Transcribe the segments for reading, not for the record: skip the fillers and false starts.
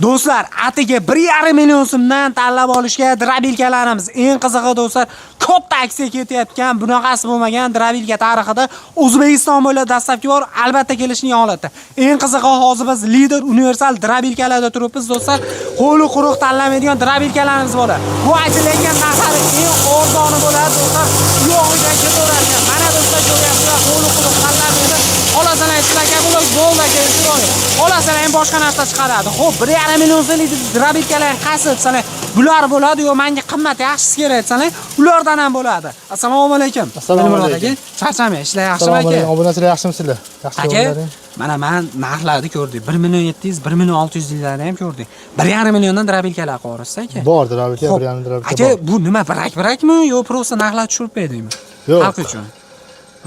Do'stlar, atiga 1,5 million so'mdan tanlab olishga drabilkalarimiz. Eng qizig'i do'stlar, katta aksiya ketayotgan, bunaqasi bo'lmagan drabilka tarixida O'zbekiston bo'ylab dastlabki bor, albatta kelishni holatda. Eng qizig'i hozir biz lider universal drabilkalarda turibmiz do'stlar. Qo'li quruq tanlamaydigan drabilkalarimiz bor. Bu aytilgan narxlari eng arzoni bo'ladi do'stlar. Yo'g'iga ketaverar ekan. Mana do'stlar ko'ryapsizlar, qo'li quruq tanlamaydi. Xolasan aytishlarga bo'lib bo'lmagan chiroy. Xolasan ham boshqa narsa chiqaradi. Xo'p, 1,5 million so'mlik drabilkalar qaysi desalar, bular bo'ladi yo menga qimmat yaxshisi kerak desalar, ulardan ham bo'ladi. Assalomu alaykum. Assalomu alaykum. Charchamay, ishlar yaxshimi aka? Obunachilar yaxshimisizlar? Yaxshi bo'ldinglar. Mana men narxlarni ko'rdik. 1 million 700, 1 million 600 liklarni ham ko'rdik. 1,5 milliondan drabilkalar qo'rasiz aka? Bor drabilka, 1,5 drabilka. Aka, bu nima birak-birakmi yo prosta narxlar tushirib berdingmi? Yo'q. Xalq uchun.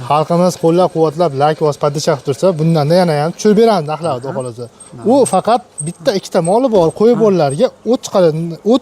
Xalqimiz qo'llab-quvvatlab, like va podishaq tursa, bundan yana ham tushirib beramiz narxlarni xohlasa. U faqat bitta ikkita moli bor, qo'y bo'larlarga o't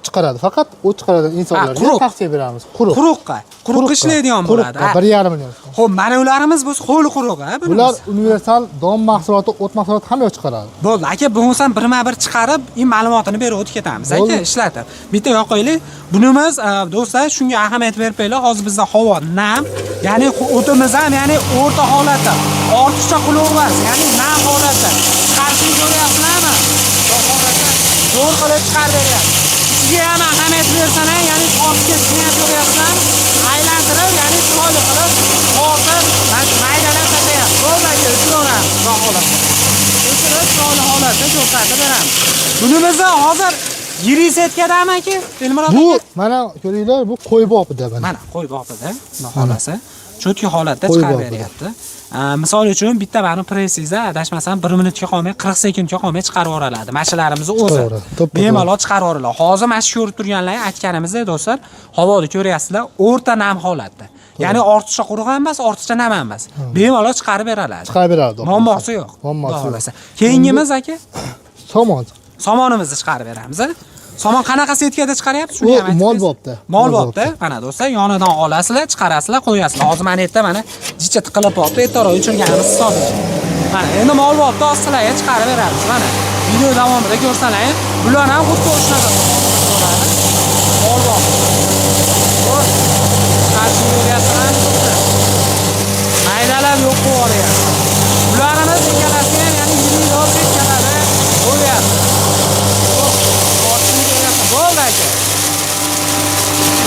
chiqaradi. Faqat o't chiqaradigan insonlarga tavsiya beramiz. Quruq ishlaydigan bo'ladi. 1,5 million. Xo'p, mana ularimiz biz qo'li quruq, ha? Bular universal don mahsuloti, o't mahsuloti hamma chiqaradi. Bo'ldi, aka, bo'lmasam birma-bir chiqarib, ma'lumotini berib o'tib ketamiz, aka, ishlatib. Bitta yoqaylik. Bunimiz do'stlar, shunga ahamiyat berib qo'yinglar. Hozir bizda havo nam, ya'ni o'timiz ham, ya'ni o'rta holatda. Ortiqcha quloq emas, ya'ni nam holatda. Chiqarishni ko'ryapsizlarmi? Zo'r qilib chiqarib beryapti. Sizga ham ahamiyat bersanlar, ya'ni tortib ketishni ham ko'ryapsizlarmi? Aylantirib, ya'ni chiroyli qilib, tortib, maydalab tashlab. Bo'ldi, o'chiraveramiz, xudo xolasa. O'chirib, chiroyli holatda ko'rsatib beramiz. Bunimizni hozir yirik setkadami aka? Elmurod aka. Bu mana ko'ringlar, bu qo'y bopida mana. Mana qo'y bopida, xudo xolasa. Cho'tki holatda chiqarib beryapti. Misol uchun bitta mani pressingizda adashmasam 1 minutga qolmay 40 sekundga qolmay chiqarib yuboradi. Mashinlarimizni o'zi bemalol chiqarib yuboradi. Hozir mana shu ko'rib turganlar aytganimizda do'stlar, havoni ko'ryapsizlar, o'rta nam holatda. Ya'ni ortiqcha quruq ham emas, ortiqcha nam ham emas. Bemalol chiqarib beradi. Chiqarib beradi. Muammosi yo'q. Xohlasa. Keyingimiz aka? Somon. Somonimizni chiqarib beramiz. Somon qanaqa setkada chiqaryapsiz? Shuni ham aytasiz. Mol bopda. Mol bopda. Mana do'stlar, yonidan olasizlar, chiqarasizlar, qo'yasizlar. Hozir mana yerda mana jicha tiqilib qolibdi, ertaroq o'chirganimiz hisobiga. Mana endi mol bopda osizlarga chiqarib beramiz. Mana video davomida ko'rsalar, bular ham xuddi o'shaqa bo'ladi. Mol bopda. Qarshi ko'ryapsizlar. Maydalab yo'q qo'yib. Bularimiz ikkalasiga ya'ni yirik sekkalada qo'yapmiz.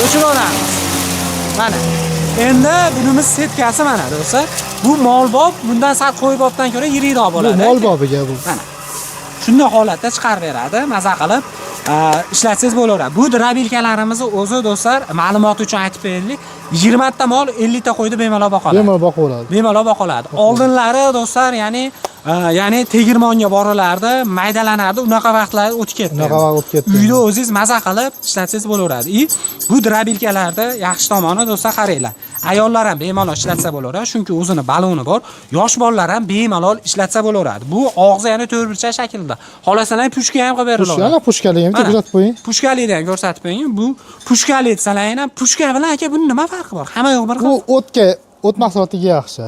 O'chiraveramiz. Mana. Endi bunimiz setkasi mana do'stlar. Bu molbob, bundan sal qo'ybobdan ko'ra yirikroq bo'ladi. Bu molbobiga bu. Mana. Shunday holatda chiqarib beradi, maza qilib ishlatsangiz bo'laveradi. Bu drabilkalarimizni o'zi do'stlar, ma'lumot uchun aytib beraylik. 20 ta mol, 50 ta qo'ydi bemalol boqoladi. Bemalol boqoladi. Oldinlari do'stlar, ya'ni tegirmonga borilardi, maydalanardi, unaqa vaqtlar o'tib ketdi. Uyda o'zingiz maza qilib ishlatsangiz bo'laveradi. Bu drabilkalarda yaxshi tomoni do'stlar qaranglar. Ayollar ham bemalol ishlatsa bo'laveradi, chunki o'zini baloni bor. Yosh bolalar ham bemalol ishlatsa bo'laveradi. Bu og'zi yana to'rtburchak shaklda. Xolasalar pushka ham qilib beriladi. Pushkali ham ko'rsatib qo'ying. Pushkalikni ham ko'rsatib qo'ying. Bu pushkali desalar ham pushka bilan aka buning nima farqi bor? Hamma yo'q bir xil. Bu o't mahsulotiga yaxshi.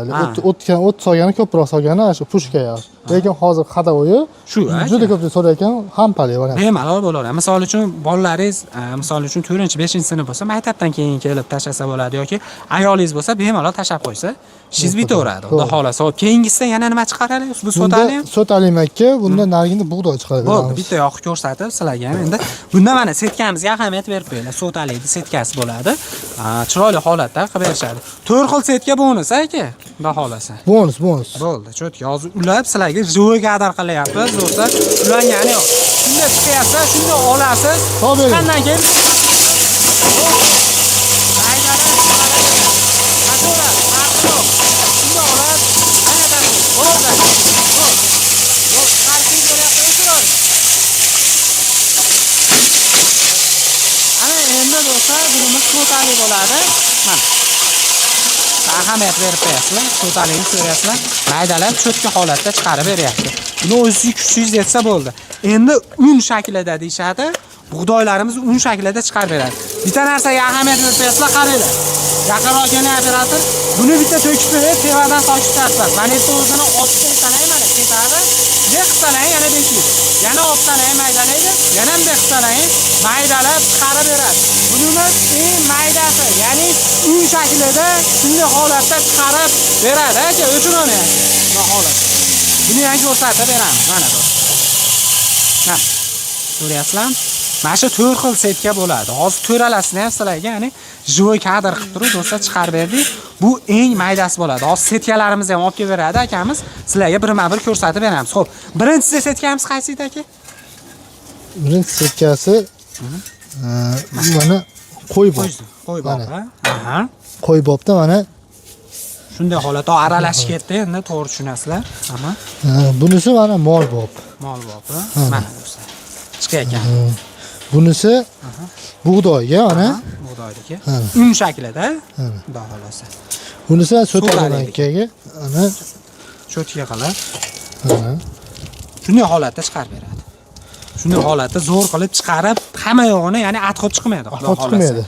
O't solgani ko'proq solgani shu pushka yaxshi. Lekin hozir xadoyi shu juda ko'p so'rayotgan hampali variant. Bemalol bo'laveradi. Misol uchun bolalaringiz, misol uchun 4-5-sinf bo'lsa, maktabdan keyin kelib tashlasa bo'ladi yoki ayolingiz bo'lsa, bemalol tashlab qo'ysa, ishingiz bitaveradi. Xudo xolasa. Hop, keyingisida yana nima chiqaradi? Bu sotali. Sotali makka, bunda narigida bug'doy chiqaradi. Bo'ldi, bitta yoqni ko'rsatib sizlarga ham endi bunda mana setkamizga ahamiyat berib qo'yinglar. Sotalikni setkasi bo'ladi. Chiroyli holatda qilib berishadi. 4 xil setka bonus aka. Xudo xolasa. Bonus. Bo'ldi, cho'tki hozir ulab sizlarga joy qadar qilyapmiz do'stlar. Ular ya'ni shunda chiqyapsa, shunda olasiz. Qandan keyin bunimiz totali bo'ladi. Mana. Ahamiyat berib qo'yasizlar, totaligini ko'ryapsizlar. Maydalab cho'tki holatda chiqarib beryapti. Buni o'zingiz kuchingiz yetsa bo'ldi. Endi un shaklida deyshadi. Bug'doylarimiz un shaklida chiqarib beradi. Bitta narsaga ahamiyat berib qo'yasizlar, qaranglar. Yaqinroq kelgan operator buni bitta to'kib berib, tevadan sochib tashlab. Mana endi o'zini ochib tashlay mana ketadi. Bunday qilsalang yana bekiydi. Yana olsalang maydalaydi, yana bunday qilsalang maydalab chiqarib beradi. Bunimiz eng maydasi, ya'ni un shaklida shunday holatda chiqarib beradi aka, o'chironi aka. Bu holat. Buni ham ko'rsatib beramiz, mana bu. Ha. Ko'ryapsizlarmi? Mana shu 4 xil setka bo'ladi. Hozir to'ralasini ham sizlarga, ya'ni joy kadr qilib turib do'stlar chiqarib berdik. Bu eng maydasi bo'ladi. Hozir setkalarimizni ham olib kelib beradi akamiz. Sizlarga birma-bir ko'rsatib beramiz. Xo'p, birinchi setkamiz qaysi edi aka? Birinchi setkasi mana qo'ybob. Qo'ybob, ha? Aha. Qo'ybobda mana shunday holatda aralashib ketdi, endi to'g'ri tushunasizlar. Aha. Bunisi mana molbob. Molbob, mana do'stlar. Chiqayotgan. Bunisi bug'doyga ana. Bug'doydiki. Un shaklida. Xudo xolasa. Bunisi so'talalankaga ana cho'tga qilib. Shunday holatda chiqarib beradi. Shunday holatda zo'r qilib chiqarib, hamma yog'ini, ya'ni atqib chiqmaydi. Xudo xolasa. Chiqmaydi.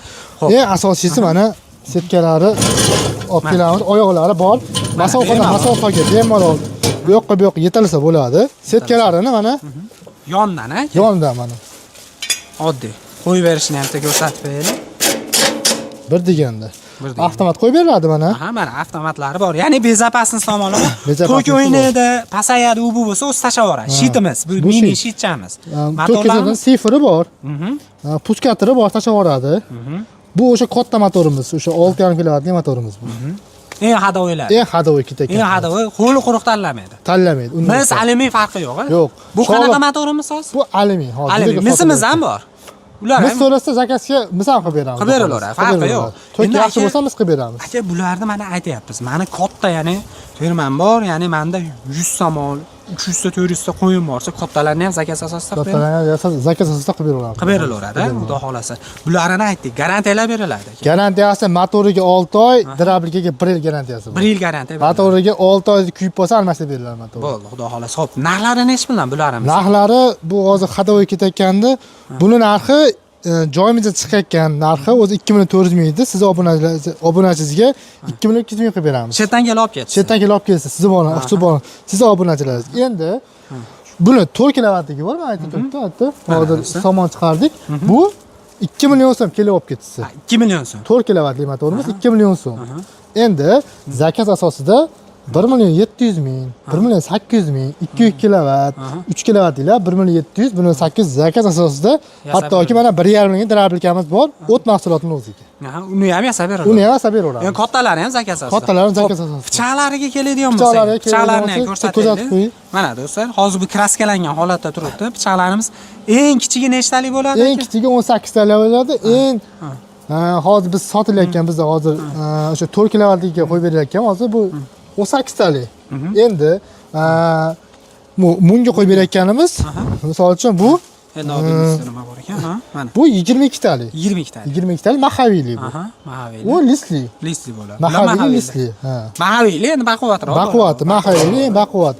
Eng asosiysi mana setkalari olib kelamiz, oyoqlari bor. Masofaga bemalol bu yoqqa yetilsa bo'ladi. Setkalarini mana yondan, ha? Yondan mana. Oddiy. Qo'yib berishni ham ko'rsatib beraylik. Bir deganda. Avtomat qo'yib beriladi mana. Aha, mana avtomatlari bor. Ya'ni bezapasini tomonlama. To'k o'ynaydi, pasayadi, u bu bo'lsa o'z tashavoradi. Shitimiz, bu mini shitchamiz. Motorlarimiz sifri bor. Puskatiri bor, tashavoradi. Bu o'sha katta motorimiz, o'sha 6,5 kilovatli motorimiz bu. Eng hadovoylar. Eng hadovoy ketek. Eng hadovoy, qo'li quruq tanlamaydi. Tanlamaydi. Mis alyumin farqi yo'q, ha? Yo'q. Bu qanaqa motorimiz hozir? Bu alyumin, hozir. Alyumin. Misimiz ham bor. Ular biz so'rasa zakazga biz ham qilib beramiz. Qilib beraveradi, farqi yo'q. Endi yaxshi bo'lsa biz qilib beramiz. Aka, bularni mana aytayapmiz. Mani katta, ya'ni firmam bor, ya'ni menda 100 ta mol, 300 ta 400 ta qo'yim borsa, kattalarni ham zakaz asosida qilib beramiz. Zakaz asosida qilib beraveramiz. Qilib beraveradi, xudo xolasa. Bularni aytdik, garantiyalar beriladi aka. Garantiyasi motoriga 6 oy, drabilkaga 1 yil garantiyasi bor. 1 yil garantiya beriladi. Motoriga 6 oyda kuyib qolsa almashtirib beriladi motor. Bo'ldi, xudo xolasa. Xo'p, narxlari nechi bilan bularimiz? Narxlari bu hozir hadovoy ketayotganda, buni narxi joyimizda chiqayotgan narxi o'zi 2400 ming edi. Siz obunachingizga 2200 ming qilib beramiz. Chetdan kelib olib ketdi. Chetdan kelib olib kelsa, siz bor. Siz obunachilaringiz. Endi buni 4 kilovatligi bor, men aytib turibdim. Hozir somon chiqardik. Bu 2 million so'm kelib olib ketdi. 2 million so'm. 4 kilovatli motorimiz 2 million so'm. Endi zakaz asosida 1 million 700 ming, 1 million 800 ming, 2 kilovat, 3 kilovatlilar 1 million 700, 1 million 800 zakaz asosida, hattoki mana 1,5 million drabilkamiz bor, o't mahsulotini o'ziga. Uni ham yasab beradi. Uni ham yasab beraveradi. Endi kattalari ham zakaz asosida. Kattalari zakaz asosida. Pichoqlariga keladigan bo'lsa, pichoqlarni ham ko'rsataylik. Mana do'stlar, hozir bu kraskalangan holatda turibdi. Pichoqlarimiz eng kichigi nechtalik bo'ladi? Eng kichigi 18 talik bo'ladi. Eng hozir biz sotilayotgan, bizda hozir o'sha 4 kilovatliga qo'yib berilayotgan, hozir bu 18 talik. Endi bunga qo'yib berayotganimiz, misol uchun bu endi oldingizda nima bor ekan, ha? Mana. Bu 22 talik. 22 talik. 22 talik mahaviyli bu. Aha, mahaviyli. U lisli. Lisli bo'ladi. Mahaviyli lisli. Ha. Mahaviyli endi baquvvatroq. Baquvvat, mahaviyli, baquvvat.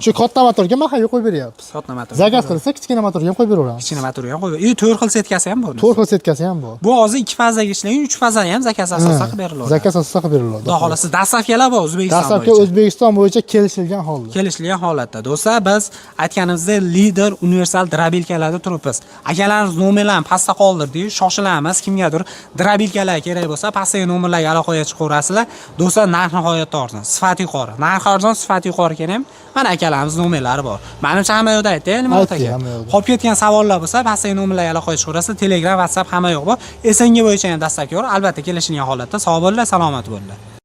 Shu katta motorga mahaviy qo'yib beryapmiz. Katta motor. Zakaz qilsa kichkina motorga ham qo'yib beraveramiz. Kichkina motorga ham qo'yib. 4 xil setkasi ham bor. 4 xil setkasi ham bor. Bu hozir 2 fazdagi ishlagan, 3 fazdagi ham zakaz asosida qilib beriladi. Zakaz asosida qilib beriladi. Xudo xolasa, dastavkalar bor O'zbekiston bo'yicha. Dastavka O'zbekiston bo'yicha kelishilgan holda. Kelishilgan holatda. Do'stlar, biz aytganimizdek lider universal drabilkalarda turibmiz. Akalarimiz nomerlarni pastda qoldirdik. Shoshilamiz. Kimgadir drabilkalar kerak bo'lsa, pastdagi nomerlarga aloqaga chiqaverasizlar. Do'stlar, narx nihoyatda arzon, sifat yuqori. Narx arzon, sifat yuqori ekan ham, mana akalarimiz nomerlari bor. Menimcha hamma yoqda aytdi, nima aka? Qolib ketgan savollar bo'lsa, pastdagi nomerlarga aloqaga chiqaverasizlar. Telegram, WhatsApp hamma yoq bor. SNG bo'yicha ham dastavka bor. Albatta kelishilgan holatda sog' bo'linglar, salomat bo'linglar.